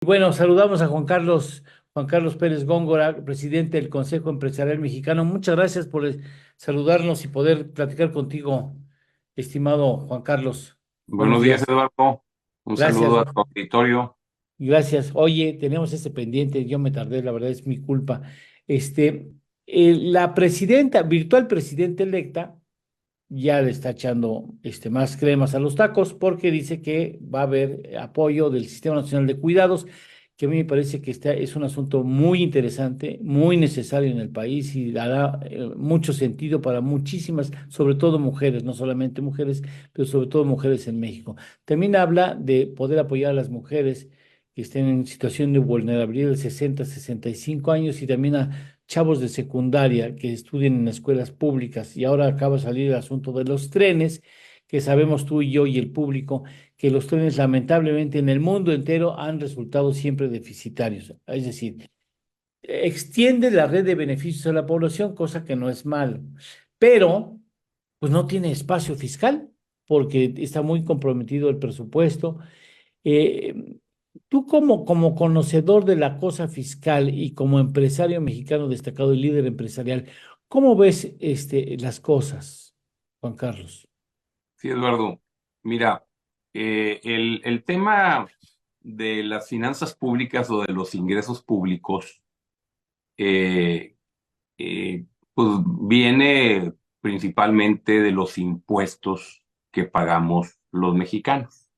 Bueno, saludamos a Juan Carlos Pérez Góngora, presidente del Consejo Empresarial Mexicano. Muchas gracias por saludarnos y poder platicar contigo, estimado Juan Carlos. Buenos Buenos días, días. Eduardo. Un Gracias, saludo a tu auditorio. gracias. Oye, tenemos este pendiente, yo me tardé, la verdad es mi culpa. Este, la presidenta, virtual presidenta electa, ya le está echando más cremas a los tacos porque dice que va a haber apoyo del Sistema Nacional de Cuidados, que a mí me parece que es un asunto muy interesante, muy necesario en el país y dará mucho sentido para muchísimas, sobre todo mujeres, no solamente mujeres, pero sobre todo mujeres en México. También habla de poder apoyar a las mujeres que estén en situación de vulnerabilidad de 60 a 65 años y también a chavos de secundaria que estudian en escuelas públicas y ahora acaba de salir el asunto de los trenes, que sabemos tú y yo y el público que los trenes lamentablemente en el mundo entero han resultado siempre deficitarios. Es decir, extiende la red de beneficios a la población, cosa que no es malo, pero pues no tiene espacio fiscal porque está muy comprometido el presupuesto. eh, Tú como conocedor de la cosa fiscal y como empresario mexicano destacado y líder empresarial, ¿cómo ves las cosas, Juan Carlos? Sí, Eduardo. Mira, el tema de las finanzas públicas o de los ingresos públicos, eh, eh, pues viene principalmente de los impuestos que pagamos los mexicanos.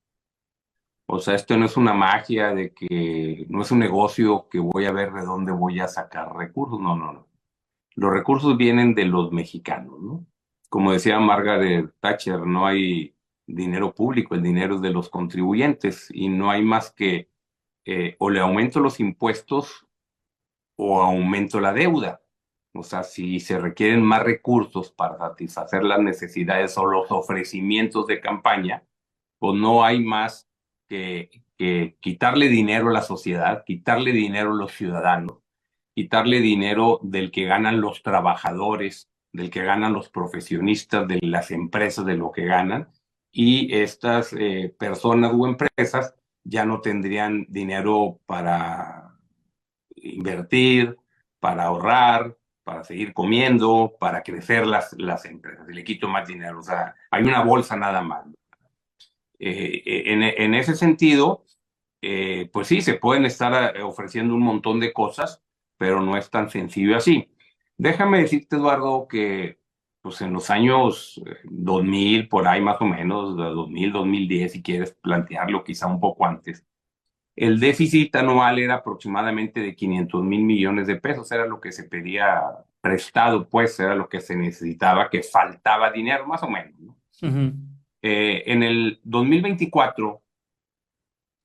O sea, esto no es una magia de que no es un negocio que voy a ver de dónde voy a sacar recursos. No, no, no. Los recursos vienen de los mexicanos, ¿no? Como decía Margaret Thatcher, no hay dinero público, el dinero es de los contribuyentes y no hay más que o le aumento los impuestos o aumento la deuda. O sea, si se requieren más recursos para satisfacer las necesidades o los ofrecimientos de campaña, pues no hay más que quitarle dinero a la sociedad, quitarle dinero a los ciudadanos, quitarle dinero del que ganan los trabajadores, del que ganan los profesionistas, de las empresas, de lo que ganan, y estas personas o empresas ya no tendrían dinero para invertir, para ahorrar, para seguir comiendo, para crecer las empresas. Y le quito más dinero, o sea, hay una bolsa nada más. En ese sentido, pues sí, se pueden estar ofreciendo un montón de cosas, pero no es tan sencillo así. Déjame decirte, Eduardo, que pues en los años 2000, por ahí más o menos, 2000, 2010, si quieres plantearlo quizá un poco antes, el déficit anual era aproximadamente de 500,000 millones de pesos, era lo que se pedía prestado, pues era lo que se necesitaba, que faltaba dinero, más o menos, ¿no? Ujú. En el 2024,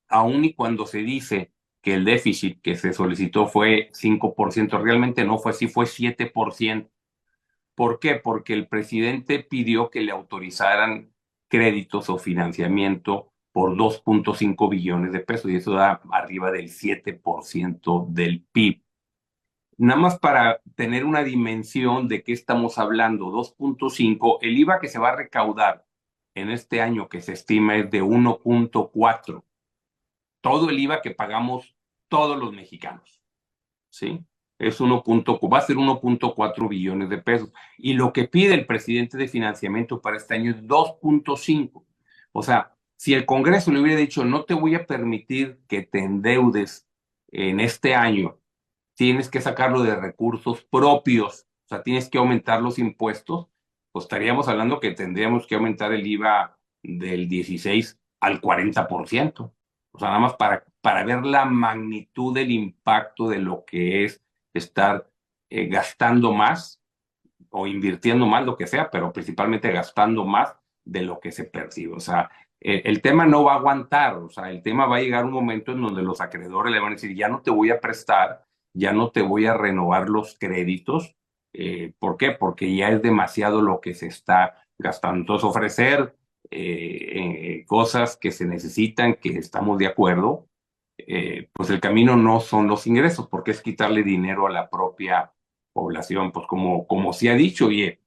aun y cuando se dice que el déficit que se solicitó fue 5%, realmente no fue así, fue 7%. ¿Por qué? Porque el presidente pidió que le autorizaran créditos o financiamiento por 2.5 billones de pesos y eso da arriba del 7% del PIB. Nada más para tener una dimensión de qué estamos hablando, 2.5, el IVA que se va a recaudar en este año que se estima es de 1.4, todo el IVA que pagamos todos los mexicanos, ¿sí? Va a ser 1.4 billones de pesos. Y lo que pide el presidente de financiamiento para este año es 2.5. O sea, si el Congreso le hubiera dicho, no te voy a permitir que te endeudes en este año, tienes que sacarlo de recursos propios, o sea, tienes que aumentar los impuestos, pues estaríamos hablando que tendríamos que aumentar el IVA del 16 al 40%. O sea, nada más para ver la magnitud del impacto de lo que es estar gastando más o invirtiendo más, lo que sea, pero principalmente gastando más de lo que se percibe. O sea, el tema no va a aguantar, o sea, el tema va a llegar un momento en donde los acreedores le van a decir, ya no te voy a prestar, ya no te voy a renovar los créditos. ¿Por qué? Porque ya es demasiado lo que se está gastando. Entonces, ofrecer cosas que se necesitan, que estamos de acuerdo, pues el camino no son los ingresos, porque es quitarle dinero a la propia población, pues como se ha dicho, oye,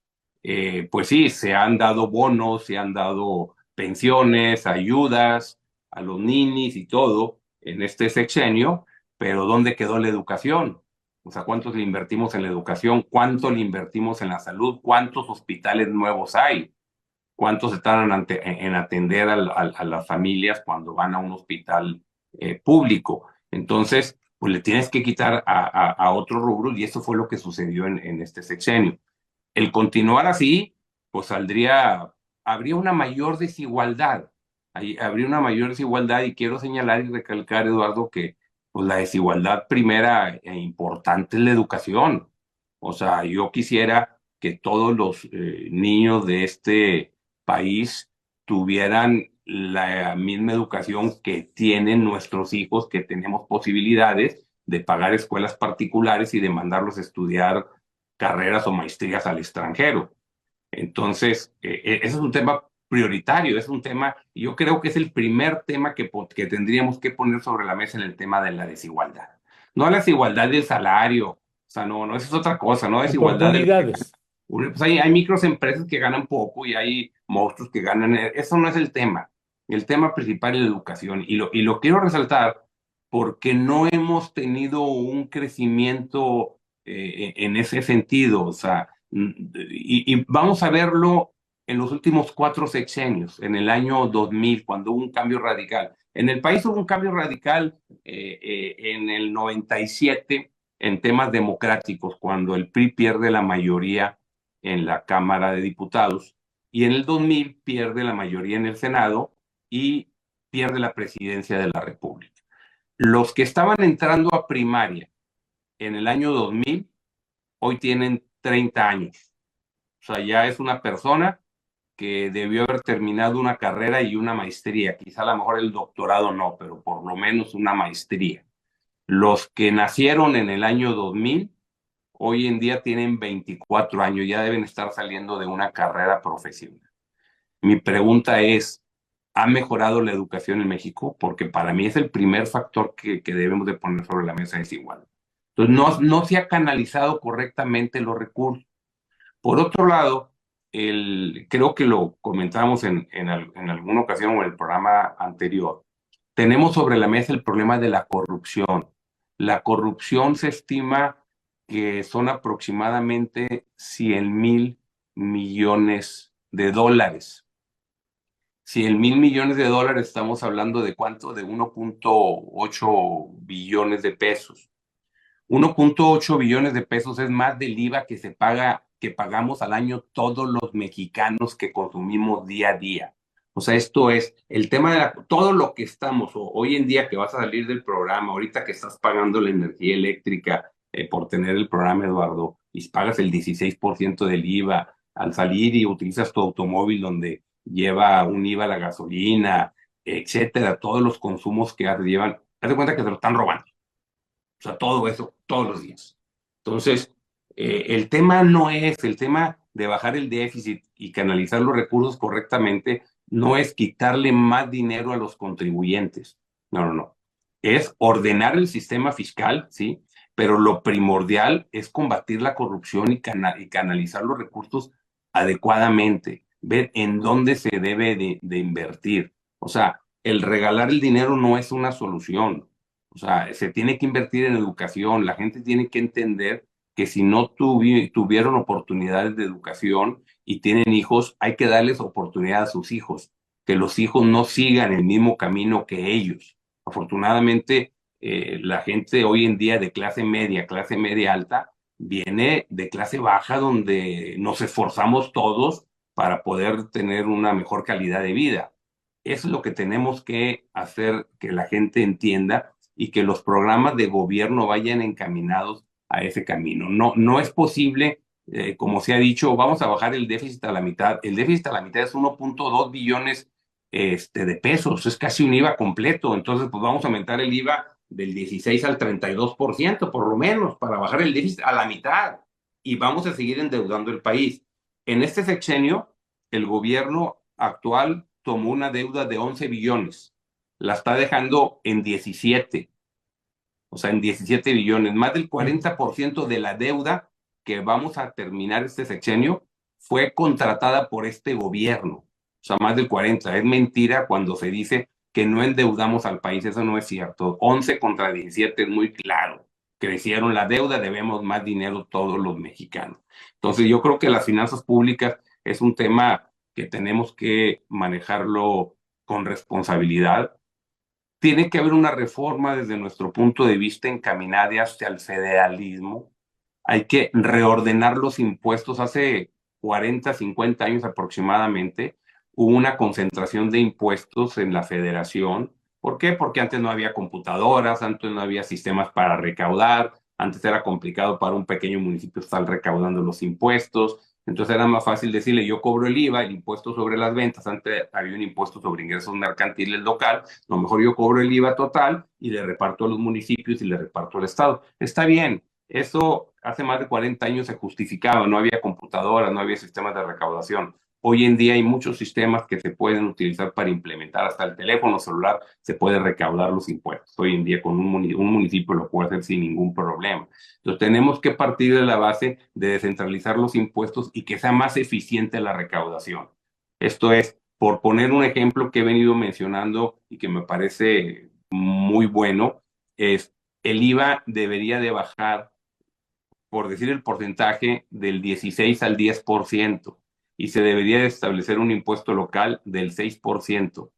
pues sí, se han dado bonos, se han dado pensiones, ayudas a los ninis y todo, en este sexenio, pero ¿dónde quedó la educación? O sea, ¿cuántos le invertimos en la educación? ¿Cuánto le invertimos en la salud? ¿Cuántos hospitales nuevos hay? ¿Cuántos están en atender a las familias cuando van a un hospital público? Entonces, pues le tienes que quitar a otro rubro y eso fue lo que sucedió en este sexenio. El continuar así, pues habría una mayor desigualdad. Habría una mayor desigualdad y quiero señalar y recalcar, Eduardo, que pues, la desigualdad primera e importante es la educación. O sea, yo quisiera que todos los niños de este país tuvieran la misma educación que tienen nuestros hijos, que tenemos posibilidades de pagar escuelas particulares y de mandarlos a estudiar carreras o maestrías al extranjero. Entonces, ese es un tema prioritario, es un tema, y yo creo que es el primer tema que tendríamos que poner sobre la mesa en el tema de la desigualdad. No la desigualdad del salario, o sea, no, esa es otra cosa, no desigualdad de lo que Oportunidades. pues hay microempresas que ganan poco y hay monstruos que ganan, eso no es el tema. El tema principal es la educación y lo quiero resaltar porque no hemos tenido un crecimiento en ese sentido, o sea, y vamos a verlo en los últimos 4 sexenios, en el año 2000, cuando hubo un cambio radical. En el país hubo un cambio radical en el 97 en temas democráticos, cuando el PRI pierde la mayoría en la Cámara de Diputados y en el 2000 pierde la mayoría en el Senado y pierde la presidencia de la República. Los que estaban entrando a primaria en el año 2000 hoy tienen 30 años. O sea, ya es una persona que debió haber terminado una carrera y una maestría. Quizá a lo mejor el doctorado no, pero por lo menos una maestría. Los que nacieron en el año 2000 hoy en día tienen 24 años, ya deben estar saliendo de una carrera profesional. Mi pregunta es, ¿ha mejorado la educación en México? Porque para mí es el primer factor que debemos de poner sobre la mesa desigual. Entonces, no se ha canalizado correctamente los recursos. Por otro lado, creo que lo comentamos en alguna ocasión o en el programa anterior, tenemos sobre la mesa el problema de la corrupción. La corrupción se estima que son aproximadamente 100,000 millones de dólares. 100,000 millones de dólares, estamos hablando de cuánto, de 1.8 billones de pesos. 1.8 billones de pesos es más del IVA que pagamos al año todos los mexicanos que consumimos día a día. O sea, esto es el tema de todo lo que estamos, hoy en día que vas a salir del programa, ahorita que estás pagando la energía eléctrica por tener el programa, Eduardo, y pagas el 16% del IVA, al salir y utilizas tu automóvil donde lleva un IVA la gasolina, etcétera, todos los consumos que llevan, haz de cuenta que te lo están robando. O sea, todo eso, todos los días. Entonces, el tema no es, el tema de bajar el déficit y canalizar los recursos correctamente, no es quitarle más dinero a los contribuyentes. No, no, no. Es ordenar el sistema fiscal, ¿sí? Pero lo primordial es combatir la corrupción y canalizar los recursos adecuadamente, ver en dónde se debe de invertir. O sea, el regalar el dinero no es una solución. O sea, se tiene que invertir en educación. La gente tiene que entender que si no tuvieron oportunidades de educación y tienen hijos, hay que darles oportunidad a sus hijos, que los hijos no sigan el mismo camino que ellos. Afortunadamente, la gente hoy en día de clase media alta, viene de clase baja donde nos esforzamos todos para poder tener una mejor calidad de vida. Eso es lo que tenemos que hacer que la gente entienda y que los programas de gobierno vayan encaminados a ese camino. No es posible, como se ha dicho, vamos a bajar el déficit a la mitad. El déficit a la mitad es 1.2 billones de pesos, es casi un IVA completo. Entonces, pues vamos a aumentar el IVA del 16 al 32%, por lo menos, para bajar el déficit a la mitad. Y vamos a seguir endeudando el país. En este sexenio, el gobierno actual tomó una deuda de 11 billones, la está dejando en 17, o sea, en 17 billones. Más del 40% de la deuda que vamos a terminar este sexenio fue contratada por este gobierno. O sea, más del 40%. Es mentira cuando se dice que no endeudamos al país. Eso no es cierto. 11 contra 17 es muy claro. Crecieron la deuda, debemos más dinero todos los mexicanos. Entonces yo creo que las finanzas públicas es un tema que tenemos que manejarlo con responsabilidad. Tiene que haber una reforma desde nuestro punto de vista encaminada hacia el federalismo. Hay que reordenar los impuestos. Hace 40, 50 años aproximadamente hubo una concentración de impuestos en la federación. ¿Por qué? Porque antes no había computadoras, antes no había sistemas para recaudar, antes era complicado para un pequeño municipio estar recaudando los impuestos. Entonces era más fácil decirle, yo cobro el IVA, el impuesto sobre las ventas. Antes había un impuesto sobre ingresos mercantiles local. A lo mejor yo cobro el IVA total y le reparto a los municipios y le reparto al Estado. Está bien, eso hace más de 40 años se justificaba, no había computadoras, no había sistemas de recaudación. Hoy en día hay muchos sistemas que se pueden utilizar para implementar, hasta el teléfono celular se puede recaudar los impuestos. Hoy en día con un municipio lo puede hacer sin ningún problema. Entonces tenemos que partir de la base de descentralizar los impuestos y que sea más eficiente la recaudación. Esto es, por poner un ejemplo que he venido mencionando y que me parece muy bueno, es el IVA debería de bajar, por decir el porcentaje, del 16 al 10% y se debería de establecer un impuesto local del 6%,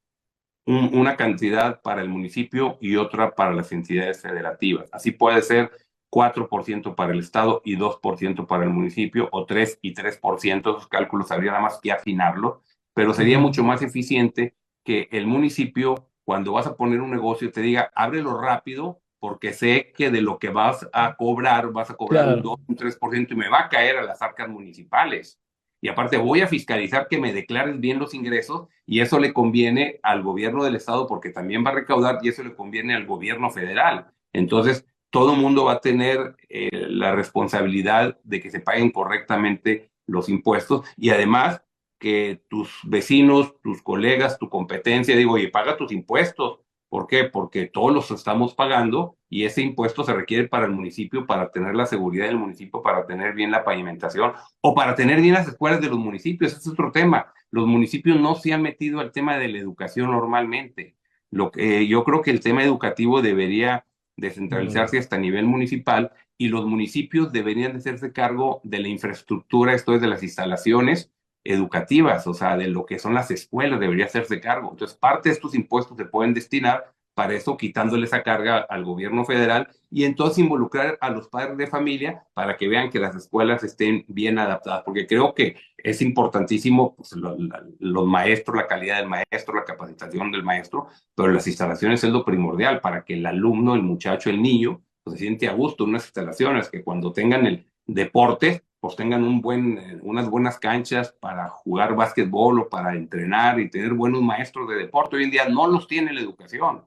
una cantidad para el municipio y otra para las entidades federativas. Así puede ser 4% para el Estado y 2% para el municipio, o 3 y 3%, esos cálculos habría nada más que afinarlo, pero sería Ujú. mucho más eficiente que el municipio, cuando vas a poner un negocio, te diga, ábrelo rápido, porque sé que de lo que vas a cobrar un Claro. 2, un 3% y me va a caer a las arcas municipales. Y aparte voy a fiscalizar que me declares bien los ingresos y eso le conviene al gobierno del estado porque también va a recaudar y eso le conviene al gobierno federal. Entonces, todo el mundo va a tener la responsabilidad de que se paguen correctamente los impuestos y además que tus vecinos, tus colegas, tu competencia, digo, oye, paga tus impuestos. ¿Por qué? Porque todos los estamos pagando y ese impuesto se requiere para el municipio, para tener la seguridad del municipio, para tener bien la pavimentación o para tener bien las escuelas de los municipios. Ese es otro tema. Los municipios no se han metido al tema de la educación normalmente. Yo creo que el tema educativo debería Órale. descentralizarse hasta nivel municipal y los municipios deberían de hacerse cargo de la infraestructura, esto es de las instalaciones educativas, o sea, de lo que son las escuelas, debería hacerse cargo. Entonces, parte de estos impuestos se pueden destinar para eso, quitándole esa carga al gobierno federal y entonces involucrar a los padres de familia para que vean que las escuelas estén bien adaptadas, porque creo que es importantísimo pues, los maestros, la calidad del maestro, la capacitación del maestro, pero las instalaciones es lo primordial para que el alumno, el muchacho, el niño, pues, se siente a gusto en unas instalaciones, que cuando tengan el deporte, pues tengan unas buenas canchas para jugar básquetbol o para entrenar y tener buenos maestros de deporte. Hoy en día no los tiene la educación.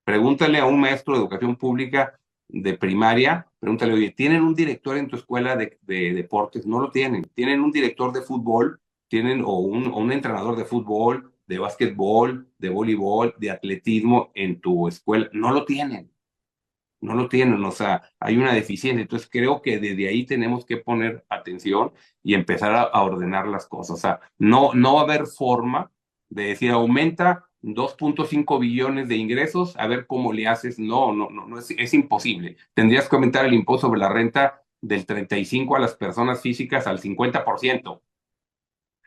Pregúntale a un maestro de educación pública de primaria, pregúntale, oye, ¿tienen un director en tu escuela de deportes? No lo tienen. ¿Tienen un director de fútbol? ¿Tienen o un entrenador de fútbol, de básquetbol, de voleibol, de atletismo en tu escuela? No lo tienen. No lo tienen, o sea, hay una deficiencia. Entonces creo que desde ahí tenemos que poner atención y empezar a ordenar las cosas. O sea, no va a haber forma de decir aumenta 2.5 billones de ingresos, a ver cómo le haces. No, es imposible. Tendrías que aumentar el impuesto sobre la renta del 35 a las personas físicas al 50%.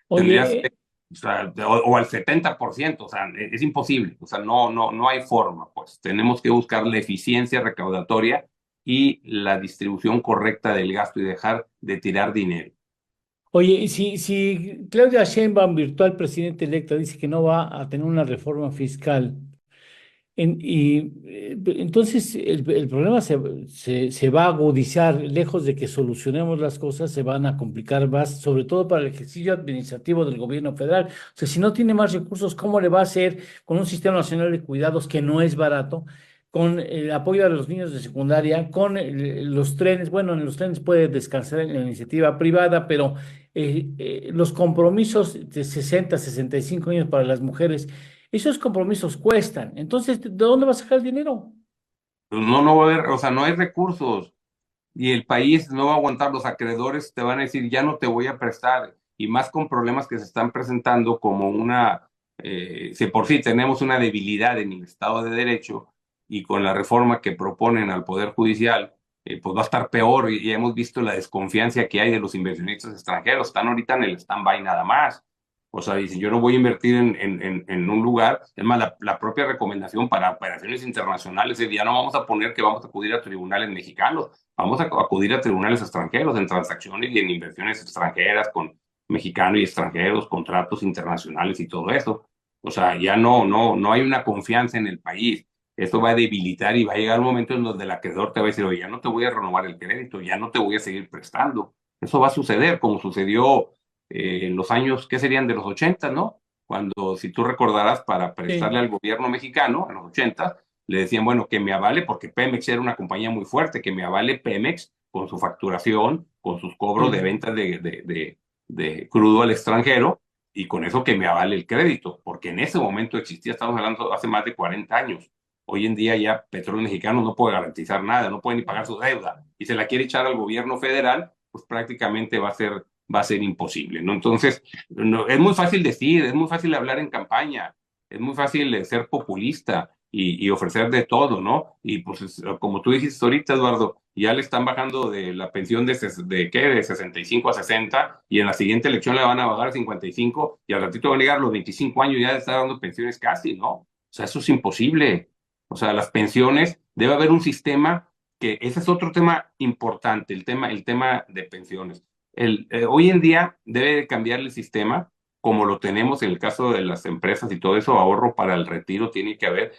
Tendrías, Oye, o sea, o al 70%, o sea, es imposible, o sea, no hay forma, pues tenemos que buscar la eficiencia recaudatoria y la distribución correcta del gasto y dejar de tirar dinero. oye, si Claudia Sheinbaum, virtual presidente electa, dice que no va a tener una reforma fiscal, entonces el problema se va a agudizar, lejos de que solucionemos las cosas, se van a complicar más, sobre todo para el ejercicio administrativo del gobierno federal. O sea, si no tiene más recursos, ¿cómo le va a hacer con un sistema nacional de cuidados que no es barato? Con el apoyo a los niños de secundaria, con los trenes, bueno, en los trenes puede descansar en la iniciativa privada, pero los compromisos de 60, 65 años para las mujeres, esos compromisos cuestan. Entonces, ¿de dónde va a sacar el dinero? Pues no va a haber, o sea, no hay recursos y el país no va a aguantar, los acreedores te van a decir, ya no te voy a prestar, y más con problemas que se están presentando como Si por sí tenemos una debilidad en el Estado de Derecho y con la reforma que proponen al Poder Judicial, pues va a estar peor y hemos visto la desconfianza que hay de los inversionistas extranjeros. Están ahorita en el stand-by nada más. O sea, dicen, yo no voy a invertir en un lugar. Es más, la propia recomendación para operaciones internacionales es ya no vamos a poner que vamos a acudir a tribunales mexicanos, vamos a acudir a tribunales extranjeros en transacciones y en inversiones extranjeras con mexicanos y extranjeros, contratos internacionales y todo eso. O sea, ya no hay una confianza en el país. Esto va a debilitar y va a llegar un momento en donde el acreedor te va a decir, oye, ya no te voy a renovar el crédito, ya no te voy a seguir prestando. Eso va a suceder, como sucedió en los años, ¿qué serían? De los 80, ¿no? Cuando, si tú recordarás, para prestarle Sí. al gobierno mexicano, en los 80, le decían, bueno, que me avale, porque Pemex era una compañía muy fuerte, que me avale Pemex con su facturación, con sus cobros de Sí. ventas de crudo al extranjero, y con eso que me avale el crédito, porque en ese momento existía, estamos hablando hace más de 40 años. Hoy en día ya Petróleos Mexicanos no puede garantizar nada, no puede ni pagar su deuda, y se la quiere echar al gobierno federal, pues prácticamente va a ser imposible, ¿no? Entonces, no, es muy fácil decir, es muy fácil hablar en campaña, es muy fácil ser populista y ofrecer de todo, ¿no? Y pues como tú dijiste ahorita, Eduardo, ya le están bajando de la pensión ¿qué? De 65 a 60 y en la siguiente elección le van a bajar a 55 y al ratito van a llegar los 25 años ya de estar dando pensiones casi, ¿no? O sea, eso es imposible. O sea, las pensiones, debe haber un sistema que, ese es otro tema importante, el tema de pensiones. Hoy en día debe cambiar el sistema como lo tenemos en el caso de las empresas y todo eso, ahorro para el retiro tiene que haber.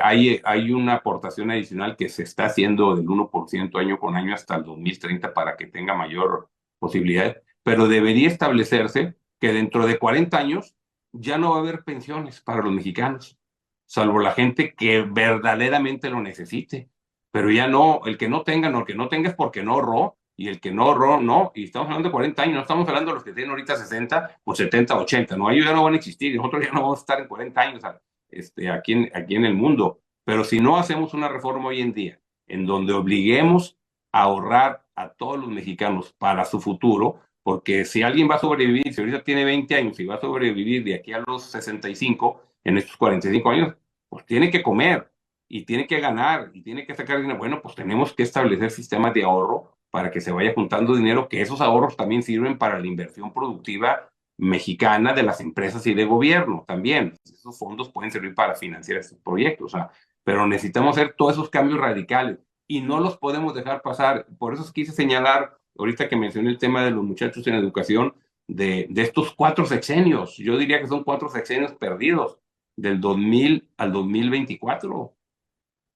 Hay una aportación adicional que se está haciendo del 1% año con año hasta el 2030 para que tenga mayor posibilidad, pero debería establecerse que dentro de 40 años ya no va a haber pensiones para los mexicanos, salvo la gente que verdaderamente lo necesite. Pero ya no, el que no tenga, no, el que no tenga es porque no ahorró, y el que no ahorró, no. Y estamos hablando de 40 años, no estamos hablando de los que tienen ahorita 60 o 70, 80, no, ellos ya no van a existir, nosotros ya no vamos a estar en 40 años aquí en el mundo. Pero si no hacemos una reforma hoy en día, en donde obliguemos a ahorrar a todos los mexicanos para su futuro, porque si alguien va a sobrevivir, si ahorita tiene 20 años y va a sobrevivir de aquí a los 65, en estos 45 años, pues tiene que comer y tiene que ganar y tiene que sacar dinero. Bueno, pues tenemos que establecer sistemas de ahorro para que se vaya juntando dinero, que esos ahorros también sirven para la inversión productiva mexicana de las empresas y de gobierno también. Esos fondos pueden servir para financiar estos proyectos, o sea, pero necesitamos hacer todos esos cambios radicales y no los podemos dejar pasar. Por eso quise señalar, ahorita que mencioné el tema de los muchachos en educación, de estos 4 sexenios. Yo diría que son 4 sexenios perdidos, del 2000 al 2024.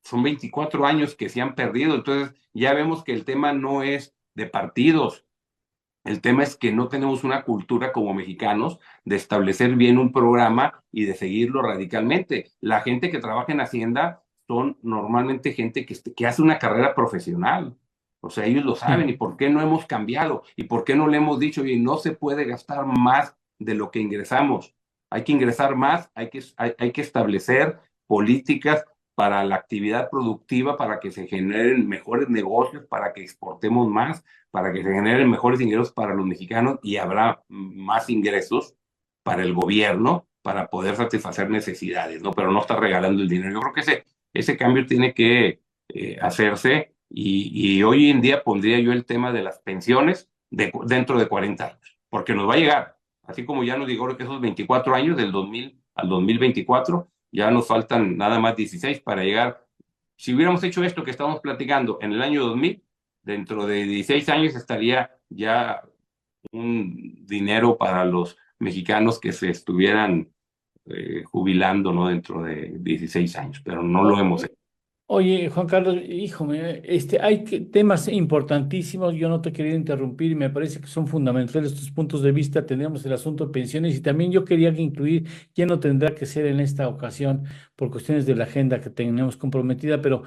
Son 24 años que se han perdido. Entonces, ya vemos que el tema no es de partidos. El tema es que no tenemos una cultura como mexicanos de establecer bien un programa y de seguirlo radicalmente. La gente que trabaja en Hacienda son normalmente gente que hace una carrera profesional. O sea, ellos lo saben. ¿Y Sí. por qué no hemos cambiado? ¿Y por qué no le hemos dicho, oye, no se puede gastar más de lo que ingresamos? Hay que ingresar más, hay que establecer políticas para la actividad productiva, para que se generen mejores negocios, para que exportemos más, para que se generen mejores ingresos para los mexicanos y habrá más ingresos para el gobierno para poder satisfacer necesidades, ¿no? Pero no está regalando el dinero. Yo creo que ese cambio tiene que hacerse y hoy en día pondría yo el tema de las pensiones dentro de 40 años, porque nos va a llegar, así como ya nos llegó que esos 24 años del 2000 al 2024, ya nos faltan nada más 16 para llegar. Si hubiéramos hecho esto que estamos platicando en el año 2000, dentro de 16 años estaría ya un dinero para los mexicanos que se estuvieran jubilando, ¿no? Dentro de 16 años, pero no lo O- hemos hecho. Oye, Juan Carlos, híjole, hay temas importantísimos. Yo no te quería interrumpir y me parece que son fundamentales tus puntos de vista. Tenemos el asunto de pensiones y también yo quería incluir, ya no tendrá que ser en esta ocasión por cuestiones de la agenda que tenemos comprometida, pero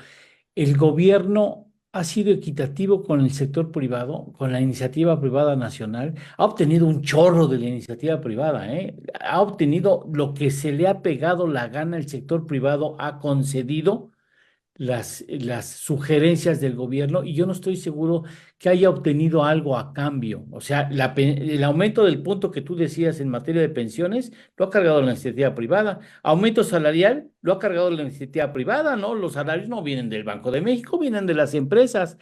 el gobierno ha sido equitativo con el sector privado, con la iniciativa privada nacional. Ha obtenido un chorro de la iniciativa privada, ¿eh? Ha obtenido lo que se le ha pegado la gana, el sector privado ha concedido las sugerencias del gobierno y yo no estoy seguro que haya obtenido algo a cambio. O sea, el aumento del punto que tú decías en materia de pensiones lo ha cargado la iniciativa privada. Aumento salarial lo ha cargado la iniciativa privada, ¿no? Los salarios no vienen del Banco de México, vienen de las empresas.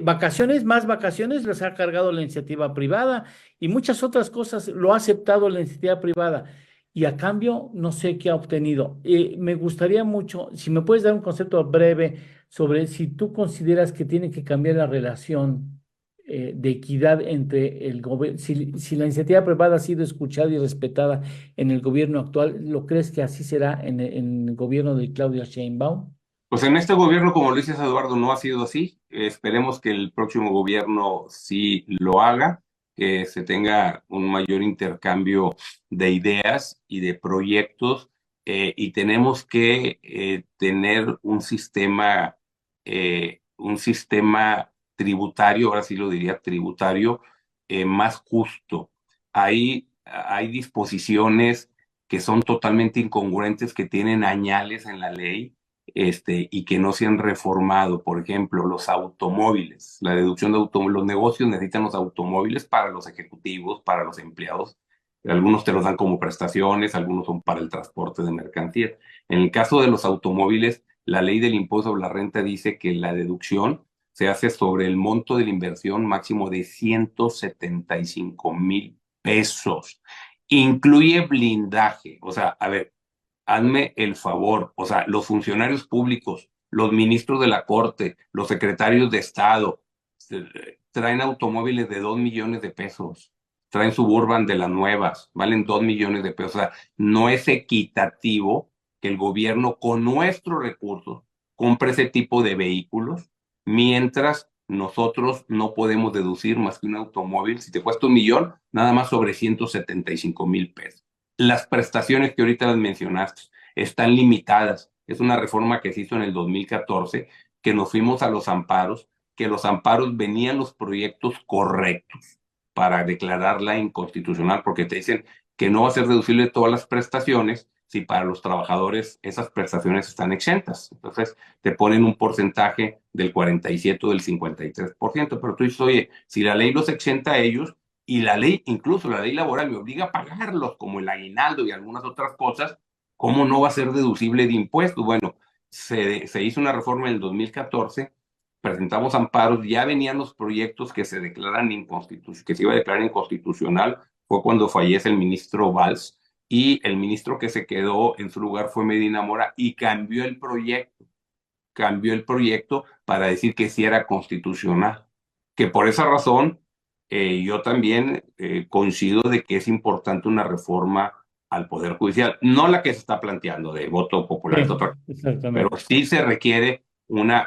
Vacaciones, más vacaciones las ha cargado la iniciativa privada y muchas otras cosas lo ha aceptado la iniciativa privada y a cambio no sé qué ha obtenido. Me gustaría mucho, si me puedes dar un concepto breve sobre si tú consideras que tiene que cambiar la relación de equidad entre el gobierno, si la iniciativa privada ha sido escuchada y respetada en el gobierno actual, ¿lo crees que así será en el gobierno de Claudia Sheinbaum? Pues en este gobierno, como lo dices, Eduardo, no ha sido así. Esperemos que el próximo gobierno sí lo haga, que se tenga un mayor intercambio de ideas y de proyectos, y tenemos que tener un sistema tributario, ahora sí lo diría tributario, más justo. Hay disposiciones que son totalmente incongruentes, que tienen añales en la ley, y que no se han reformado. Por ejemplo, los automóviles, la deducción de automóviles, los negocios necesitan los automóviles para los ejecutivos, para los empleados. Algunos te los dan como prestaciones, algunos son para el transporte de mercancías. En el caso de los automóviles, la ley del impuesto sobre la renta dice que la deducción se hace sobre el monto de la inversión máximo de 175,000 pesos. Incluye blindaje. O sea, a ver, hazme el favor, o sea, los funcionarios públicos, los ministros de la Corte, los secretarios de Estado, traen automóviles de 2 millones de pesos, traen Suburban de las nuevas, valen 2 millones de pesos. O sea, no es equitativo que el gobierno con nuestros recursos compre ese tipo de vehículos, mientras nosotros no podemos deducir más que un automóvil, si te cuesta 1 millón, nada más sobre 175,000 pesos. Las prestaciones que ahorita las mencionaste están limitadas. Es una reforma que se hizo en el 2014, que nos fuimos a los amparos, que los amparos venían los proyectos correctos para declararla inconstitucional, porque te dicen que no va a ser deducible todas las prestaciones si para los trabajadores esas prestaciones están exentas. Entonces te ponen un porcentaje del 47 o del 53%, pero tú dices, oye, si la ley los exenta a ellos, y la ley, incluso la ley laboral, me obliga a pagarlos, como el aguinaldo y algunas otras cosas, ¿cómo no va a ser deducible de impuestos? Bueno, se hizo una reforma en el 2014, presentamos amparos, ya venían los proyectos que se declaran inconstitucional, que se iba a declarar inconstitucional, fue cuando fallece el ministro Valls, y el ministro que se quedó en su lugar fue Medina Mora, y cambió el proyecto para decir que sí era constitucional, que por esa razón yo también coincido de que es importante una reforma al Poder Judicial, no la que se está planteando de voto popular, es Sí, otra, pero exactamente. sí se requiere una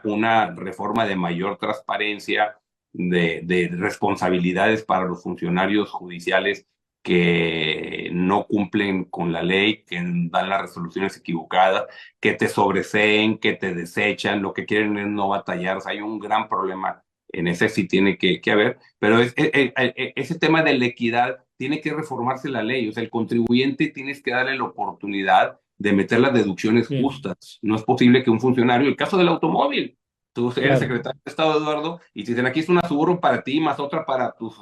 reforma de mayor transparencia, de responsabilidades para los funcionarios judiciales que no cumplen con la ley, que dan las resoluciones equivocadas, que te sobreseen, que te desechan, lo que quieren es no batallar. O sea, hay un gran problema en ese, sí tiene que haber, pero ese tema de la equidad tiene que reformarse la ley. O sea, el contribuyente tienes que darle la oportunidad de meter las deducciones Sí, justas. No es posible que un funcionario, el caso del automóvil, tú eres claro. secretario de Estado, Eduardo, y te dicen aquí es una Suburban para ti, más otra para tus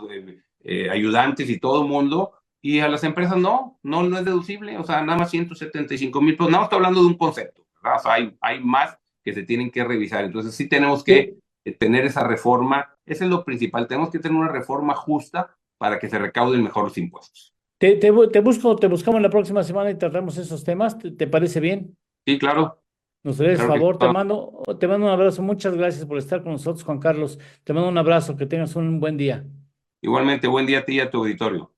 ayudantes y todo el mundo, y a las empresas no es deducible. O sea, nada más 175,000 pesos. Nada más está hablando de un concepto, ¿verdad? O sea, hay más que se tienen que revisar. Entonces sí tenemos que Te, tener esa reforma. Eso es lo principal. Tenemos que tener una reforma justa para que se recauden mejor los impuestos. te buscamos la próxima semana y tratamos esos temas. ¿Te parece bien? Sí, claro, Nos harías claro que sí. favor, te mando un abrazo. Muchas gracias por estar con nosotros, Juan Carlos. Te mando un abrazo, que tengas un buen día. Igualmente, buen día a ti y a tu auditorio.